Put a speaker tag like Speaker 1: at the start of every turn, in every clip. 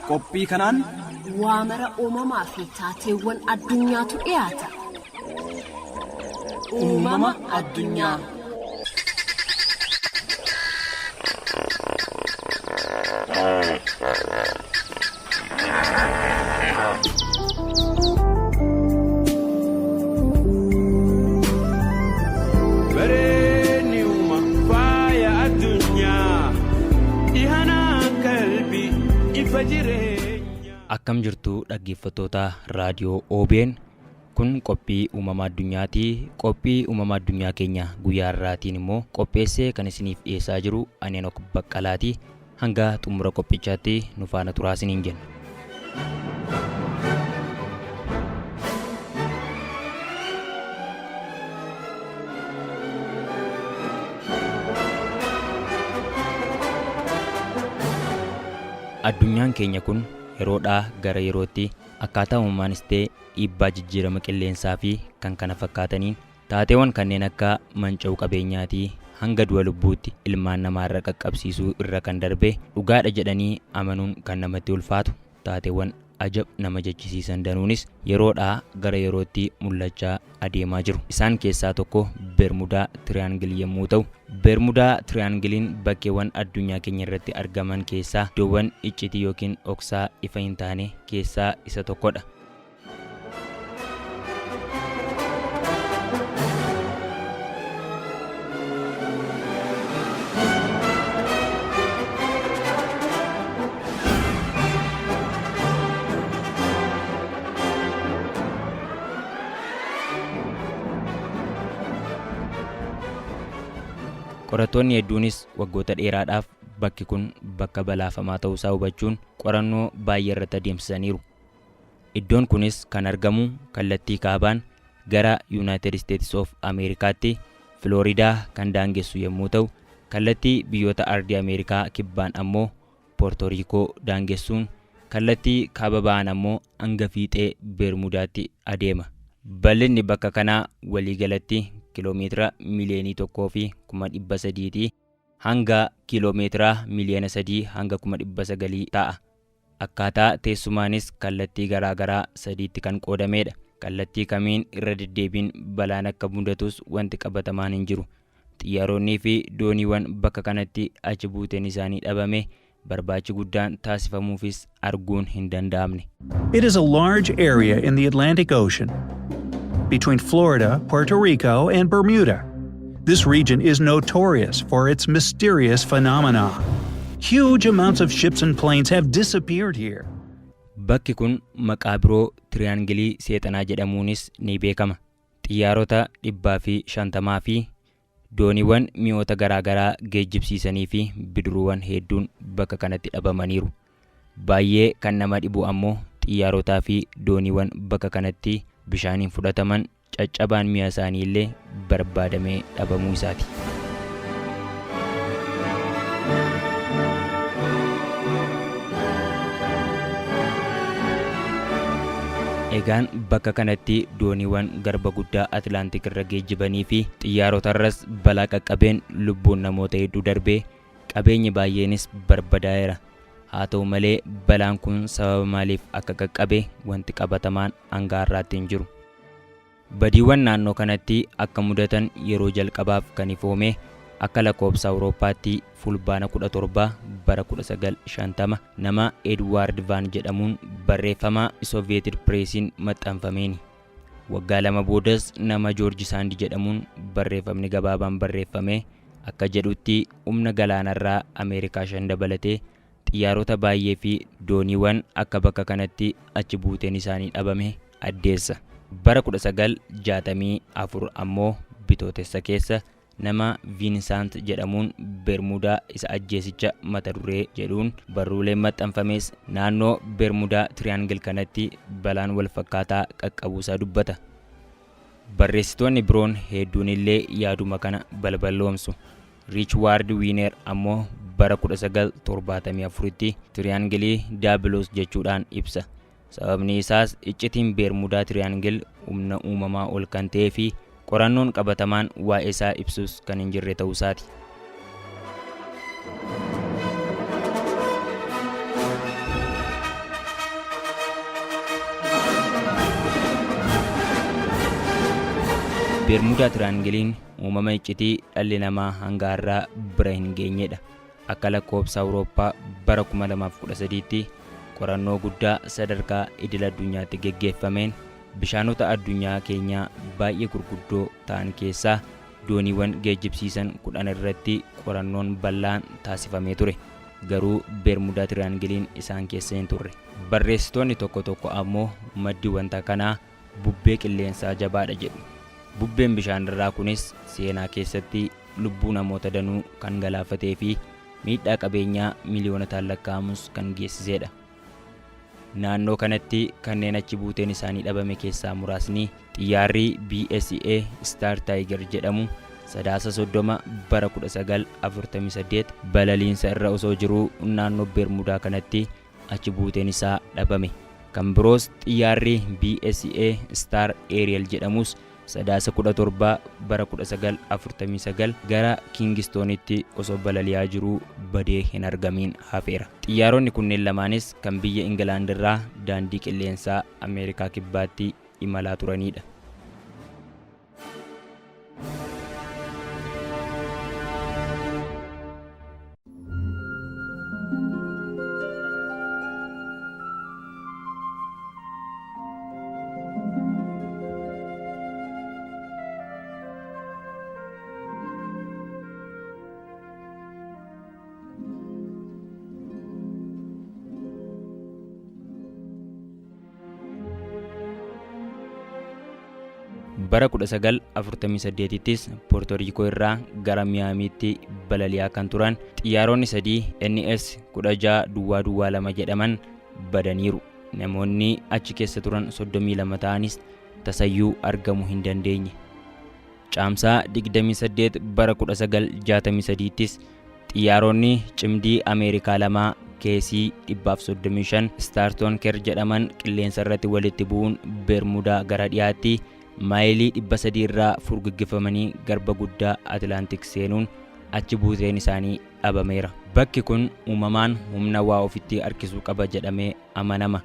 Speaker 1: qophii kanaan
Speaker 2: waamara uumamaa fi taateewwan addunyaatu dhiyaata. Uumama addunyaa.
Speaker 3: Akkam jirtu dhaggeeffattoota raadiyoo OBN, kun qophii uumama addunyaati. Qophii uumama addunyaa keenya guyyaa har'aatiin immoo qopheessee kan isiniif dhiyeessaa jiru ani Enook Baqqalaati. Hanga xumura qophichaatti nu faana turaa isiniin jenna. Addunyaan keenya kun yeroodhaa gara yerootti akkaataa uumamaanis ta'e dhiibbaa jijjiirama qilleensaa fi kan kana fakkaataniin taateewwan kanneen akka manca'uu qabeenyaatii hanga du'a lubbuutti ilmaan namaa irra qaqqabsiisuu irra kan darbe dhugaadha jedhanii amanuun kan namatti ulfaatu taateewwan ajab nama jechisiisan danuunis yeroodhaa gara yerootti mul'achaa adeemaa jiru. Isaan keessaa tokko Bermudaa Triangle yommuu ta'u, Bermudaa Trianglein bakkeewwan addunyaa keenya irratti argaman keessaa iddoowwan iccitii yookiin dhoksaa ifa hin taane keessaa isa tokkodha. Qorattoonni hedduunis waggoota dheeraadhaaf bakki kun bakka balaafamaa ta'uusaa hubachuun qorannoo baay'ee irratti adeemsisaniiru. Iddoon kunis kan argamu kallattii kaabaan gara United States of Americaatti Floridaa kan daangessu yommuu ta'u, kallattii biyyoota ardii Ameerikaa kibbaan ammoo Puerto Rico daangessuun kallattii kaaba ba'aan ammoo hanga fiixee Bermudaatti adeema. Bal'inni bakka kanaa waliigalatti kiiloomeetira miliyoonii 1,300 hanga kiiloomeetira miliyoona 3 hanga 900 ta'a. Akkaataa teessumaanis kallattii garaagaraa sadiitti kan qoodamedha. Kallattii kamiin irra deddeebiin balaan akka mudatus wanti qabatamaan hin jiru. Xiyyaaronnii fi dooniiwwan bakka kanatti achi buuteen isaanii dhabame barbaachi guddaan taasifamuufis arguun hin danda'amne.
Speaker 4: It is a large area in the Atlantic Ocean between Florida, Puerto Rico, and Bermuda. This region is notorious for its mysterious phenomena. Huge amounts of ships and planes have disappeared here.
Speaker 3: Bakki kun maqaa biroo Tiriyaangilii Seexanaa jedhamuunis ni beekama. Xiyyaarota 150 fi dooniiwwan mi'oota garaagaraa geejjibsiisanii fi bidiruuwwan hedduun bakka kanatti dhabamaniiru. Baay'ee kan nama dhibu ammoo xiyyaarotaa fi dooniiwwan bakka kanatti bishaaniin fudhataman caccabaan mi'a isaanii illee barbaadamee dhabamuu isaati. Egaan bakka kanatti dooniiwwan garba guddaa Atlaantik irra geejjibanii fi xiyyaarotarras balaa qaqqabeen lubbuun namoota hedduu darbee qabeenyi baay'eenis barbadaa'eera. Haa ta'u malee balaan kun sababa maaliif akka qaqqabe wanti qabatamaan hanga har'aatti hin jiru. Badiiwwan naannoo kanatti akka mudatan yeroo jalqabaaf kan ifoome akka lakkoobsa Awurooppaatti fulbaana 17 bara 1950 nama Edward Van jedhamuun barreeffama Soviyeted Pressiin maxxanfameeni. Waggaa lama boodas nama George Sand jedhamuun barreeffamni gabaabaan barreeffame akka jedhutti humna galaanarraa Ameerikaa 5 dabalatee xiyyaarota baay'ee fi dooniiwwan akka bakka kanatti achi buuteen isaanii dhabame addeessa. Bara 1964 ammoo bitootessa keessa nama Vincent jedhamuun Bermudaa isa ajjeesicha mata duree jedhuun barruuleen maxxanfames naannoo Bermudaa Triangle kanatti balaan wal fakkaataa qaqqabuusaa dubbata. Barreessitoonni biroon hedduun illee yaaduma kana balballoomsu. Richard Wiener ammoo bara 1974tti Triangle Daablos jechuudhaan ibsa. Sababni isaas iccitiin Bermudaa Triangle humna uumamaa ol kan ta'ee fi qorannoon qabatamaan waa'ee isaa ibsus kan hin jirre ta'uu isaati. Bermudaa Tiraangiliin uumama iccitii dhalli namaa hanga har'aa bira hin geenyedha. Akka lakkoobsa Awurooppaa bara 2013tti qorannoo guddaa sadarkaa idil addunyaatti geggeeffameen bishaanota addunyaa keenyaa baay'ee gurguddoo ta'an keessaa dooniiwwan geejjibsiisan 10 irratti qorannoon bal'aan taasifamee ture. Garuu Bermudaa Tiraangiliin isaan keessa hin turre. Barreessitoonni tokko tokko ammoo maddi wanta kanaa bubbee qilleensaa jabaadha jedhu. Bubbeen bishaanirraa kunis seenaa keessatti lubbuu namoota danuu kan galaafatee fi miidhaa qabeenyaa miliyoonotaan lakkaa'amus kan geessisedha. Naannoo kanatti kanneen achi buuteen isaanii dhabame keessaa muraasni xiyyaarri BSA Star Tiger jedhamu sadaasa 30 bara 1948 balaliinsa irra osoo jiruu naannoo Bermudaa kanatti achi buuteen isaa dhabame. Kan biroos xiyyaarri BSA Star Ariel jedhamus sadaasa 17 bara 1949 gara Kingstonitti osoo balali'aa jiruu badee hin argamiin hafeera. Xiyyaaronni kunneen lamaanis kan biyya Ingilaand irraa daandii qilleensaa Ameerikaa kibbaatti imalaa turanidha. Bara 1948ttis Puerto Rico irraa gara Miyaamiitti balali'aa kan turan xiyyaaronni 3 NS-16-2 jedhaman badaniiru. Namoonni achi keessa turan 32 ta'anis tasayyuu argamuu hin dandeenye. Caamsaa 28 bara 1963ttis xiyyaaronni cimdii Ameerikaa lamaa KC-135 Startonker jedhaman qilleensa irratti walitti bu'uun Bermudaa gara dhiyaatti maayilii 300 irraa furguggifamanii garba guddaa Atlaantik seenuun achi buuteen isaanii dhabameera. Bakki kun uumamaan humna waa ofitti harkisuu qaba jedhamee amanama.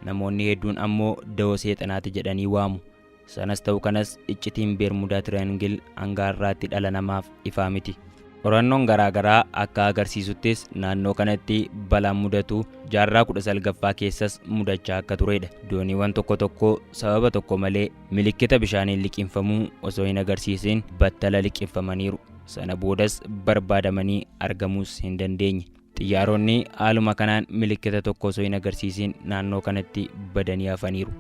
Speaker 3: Namoonni hedduun ammoo dawoo seexanaati jedhanii waamu. Sanas ta'u kanas iccitiin Bermudaa Tiraangil hanga har'aatti dhala namaaf ifaa miti. Qorannoon garaagaraa akka agarsiisuttis naannoo kanatti balaan mudatu jaarraa 19ffaa keessas mudachaa akka turedha. Dooniiwwan tokko tokko sababa tokko malee milikkita bishaaniin liqinfamuu osoo hin agarsiisin battala liqinfamaniiru. Sana boodas barbaadamanii argamuus hin dandeenye. Xiyyaaronni haaluma kanaan milikkita tokko osoo hin agarsiisin naannoo kanatti badanii hafaniiru.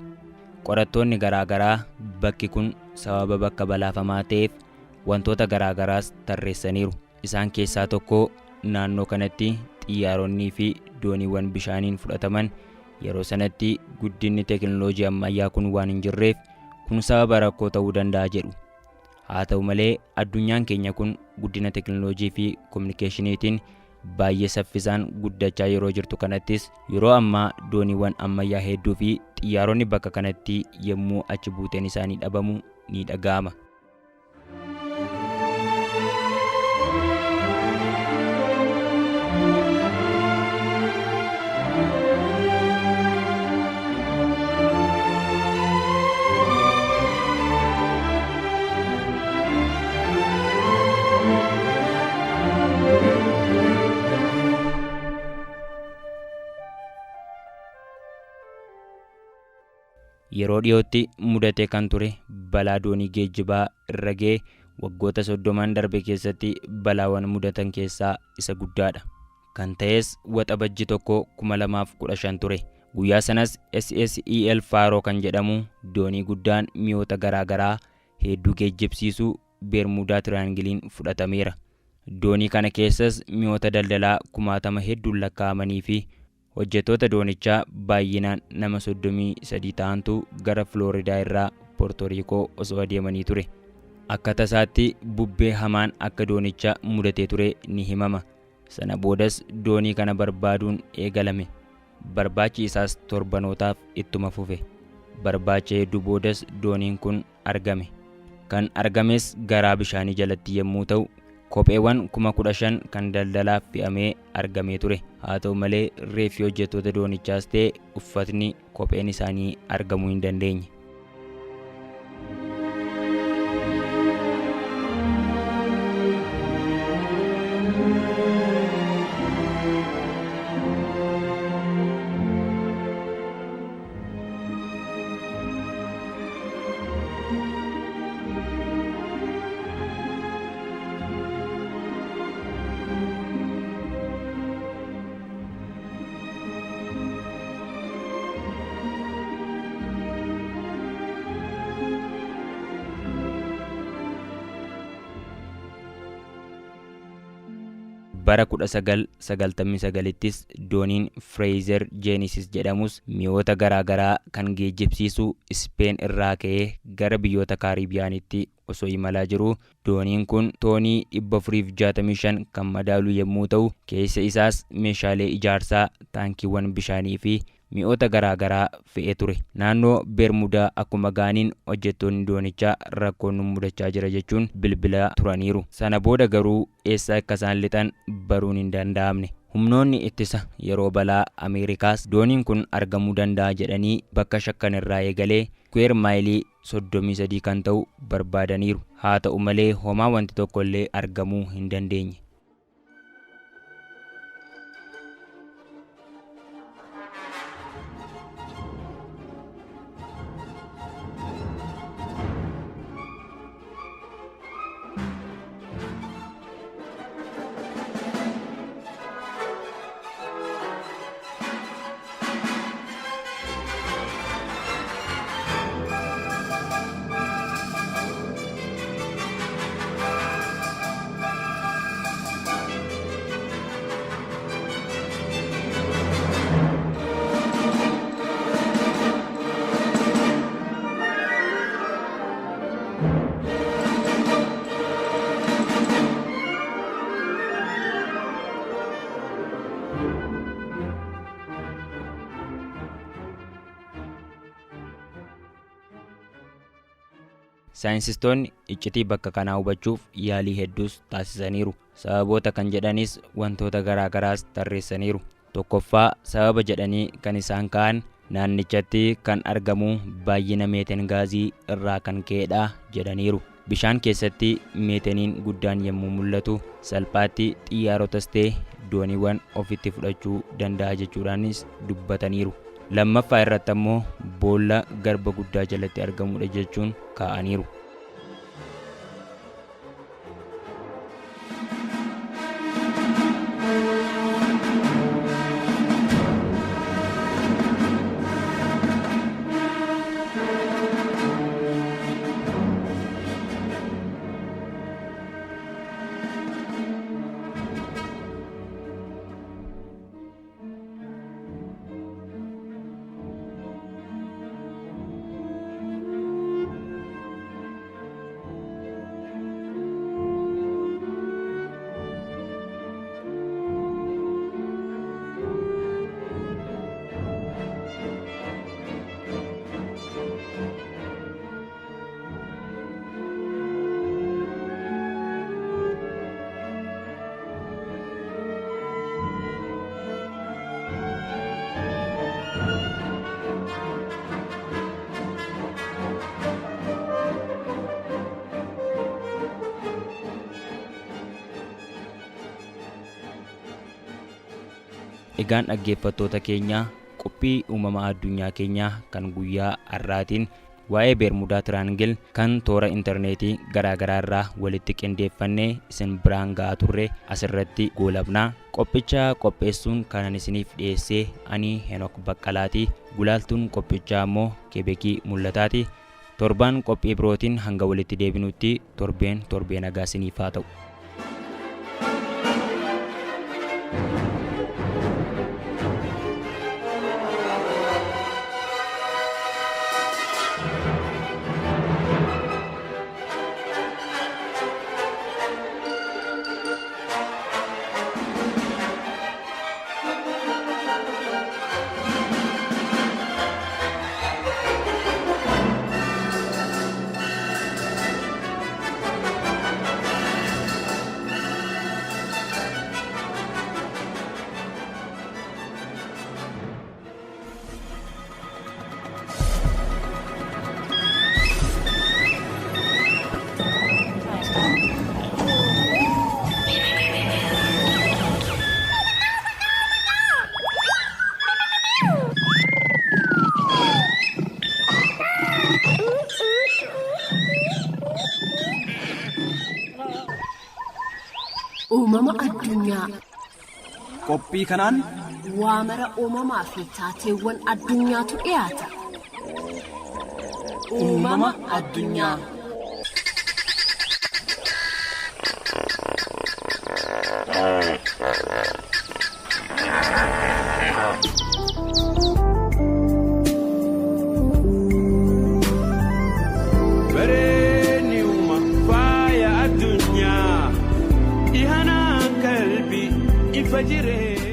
Speaker 3: Qorattoonni garaagaraa bakki kun sababa bakka balaafamaa ta'eef wantoota garaagaraas tarreessaniiru. Isaan keessaa tokko naannoo kanatti xiyyaaronnii fi dooniiwwan bishaaniin fudhataman yeroo sanatti guddinni teekinooloojii ammayyaa kun waan hin jirreef kun sababa rakkoo ta'uu danda'a jedhu. Haa ta'u malee addunyaan keenya kun guddina teekinooloojii fi kominikeeshiniitiin baay'ee saffisaan guddachaa yeroo jirtu kanattis yeroo ammaa dooniiwwan ammayyaa hedduu fi xiyyaaronni bakka kanatti yommuu achi buuteen isaanii dhabamu ni dhaga'ama. Yeroo dhiyootti mudatee kan ture balaa doonii geejjibaa irra ga'e waggoota 30 darbe keessatti balaawwan mudatan keessaa isa guddaadha. Kan ta'es waxabajji tokko 2015 ture. Guyyaa sanas SSEL Faro kan jedhamu doonii guddaan mi'oota garaagaraa hedduu geejjibsiisu Bermudaa Tiraangiliin fudhatameera. Doonii kana keessas mi'oota daldalaa 60,000 hedduun lakkaa'amanii fi hojjettoota doonichaa baay'inaan nama 33 ta'antu gara Floridaa irraa Puerto Rico osoo adeemanii ture. Akka tasaatti bubbee hamaan akka doonicha mudatee ture ni himama. Sana boodas doonii kana barbaaduun eegalame. Barbaachi isaas torbanootaaf ittuma fufe. Barbaacha hedduu boodas dooniin kun argame. Kan argames garaa bishaanii jalatti yommuu ta'u kopheewwan 15,000 kan daldalaaf fe'amee argamee ture. Haa ta'u malee reeffi hojjettoota doonichaas ta'e uffatni kopheen isaanii argamuu hin dandeenye. bara 1999ttis dooniin Fraser Genesis jedhamus mi'oota garaagaraa kan geejjibsiisu Speen irraa ka'ee gara biyyoota Kaaribiyaanitti osoo imalaa jiru. Dooniin kun toonii 465 kan madaalu yommuu ta'u, keessa isaas meeshaalee ijaarsaa, taankiiwwan bishaanii fi mi'oota garaagaraa fe'ee ture. Naannoo Bermudaa akkuma gaaniin hojjettoonni doonichaa rakkoon nu mudachaa jira jechuun bilbilaa turaniiru. Sana booda garuu eessa akka isaan lixan baruun hin danda'amne. Humnoonni ittisa yeroo balaa Ameerikaas dooniin kun argamuu danda'a jedhanii bakka shakkan irraa eegalee square maayilii 33 kan ta'u barbaadaniiru. Haa ta'u malee homaa wanti tokko illee argamuu hin dandeenye. Saayinsistoonni iccitii bakka kanaa hubachuuf yaalii hedduus taasisaniiru. Sababoota kan jedhanis wantoota garaagaraas tarreessaniiru. Tokkoffaa sababa jedhanii kan isaan ka'an naannichatti kan argamu baay'ina meeteen gaazii irraa kan ka'edha jedhaniiru. Bishaan keessatti meeteeniin guddaan yommuu mul'atu salphaatti xiyyaarotas ta'e dooniiwwan ofitti fudhachuu danda'a jechuudhaanis dubbataniiru. Lammaffaa irratti ammoo boolla garba guddaa jalatti argamudha jechuun kaa'aniiru. Egaan dhaggeeffattoota keenya qophii uumamaa addunyaa keenyaa kan guyyaa har'aatiin waa'ee Bermudaa Triangle kan toora intarneetii garaagaraa irraa walitti qindeeffannee isin biraan ga'aa turre asirratti goolabnaa. Qophicha qopheessuun kanan isiniif dhiyeessee ani Henok Baqqalaati. Gulaaltuun qophichaa immoo Kebekii Mul'ataati. Torbaan qophii birootiin hanga walitti deebinutti torbeen nagaa isiniif haa ta'u.
Speaker 2: Uumama addunyaa.
Speaker 1: Qophii kanaan
Speaker 2: Waamara uumamaa fi taateewwan addunyaatu dhiyaata. Uumama addunyaa.
Speaker 5: jireenyaa.